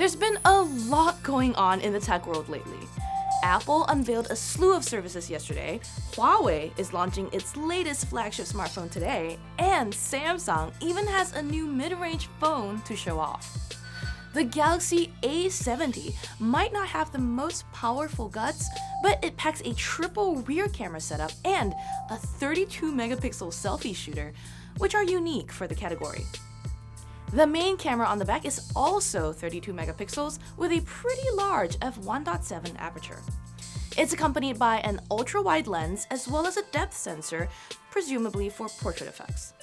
There's been a lot going on in the tech world lately. Apple unveiled a slew of services yesterday, Huawei is launching its latest flagship smartphone today, and Samsung even has a new mid-range phone to show off. The Galaxy A70 might not have the most powerful guts, but it packs a triple rear camera setup and a 32-megapixel selfie shooter, which are unique for the category. The main camera on the back is also 32 megapixels with a pretty large f1.7 aperture. It's accompanied by an ultra-wide lens as well as a depth sensor, presumably for portrait effects.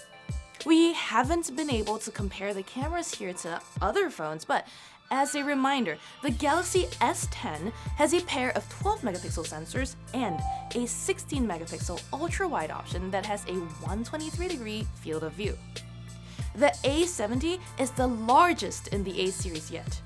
We haven't been able to compare the cameras here to other phones, but as a reminder, the Galaxy S10 has a pair of 12 megapixel sensors and a 16 megapixel ultra-wide option that has a 123-degree field of view. The A70 is the largest in the A series yet.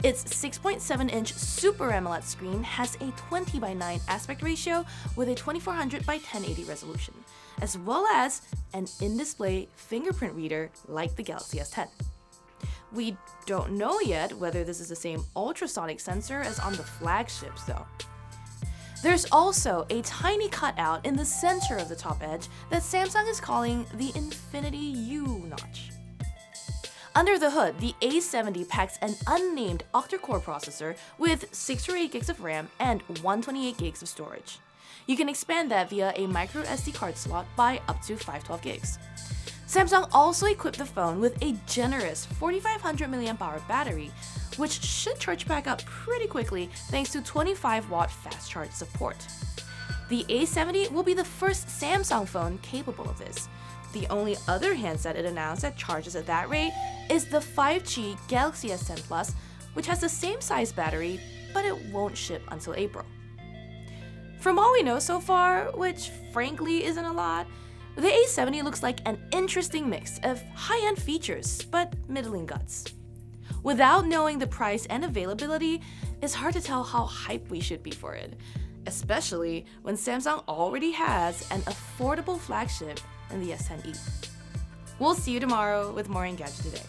Its 6.7-inch Super AMOLED screen has a 20:9 aspect ratio with a 2400 by 1080 resolution, as well as an in-display fingerprint reader like the Galaxy S10. We don't know yet whether this is the same ultrasonic sensor as on the flagships though. There's also a tiny cutout in the center of the top edge that Samsung is calling the Infinity U notch. Under the hood, the A70 packs an unnamed octa-core processor with 6 or 8 gigs of RAM and 128 gigs of storage. You can expand that via a micro SD card slot by up to 512 gigs. Samsung also equipped the phone with a generous 4500 mAh battery, which should charge back up pretty quickly thanks to 25-watt fast charge support. The A70 will be the first Samsung phone capable of this. The only other handset it announced that charges at that rate is the 5G Galaxy S10 Plus, which has the same size battery, but it won't ship until April. From all we know so far, which frankly isn't a lot, the A70 looks like an interesting mix of high-end features, but middling guts. Without knowing the price and availability, it's hard to tell how hyped we should be for it, especially when Samsung already has an affordable flagship in the S10e. We'll see you tomorrow with More Engadget Today.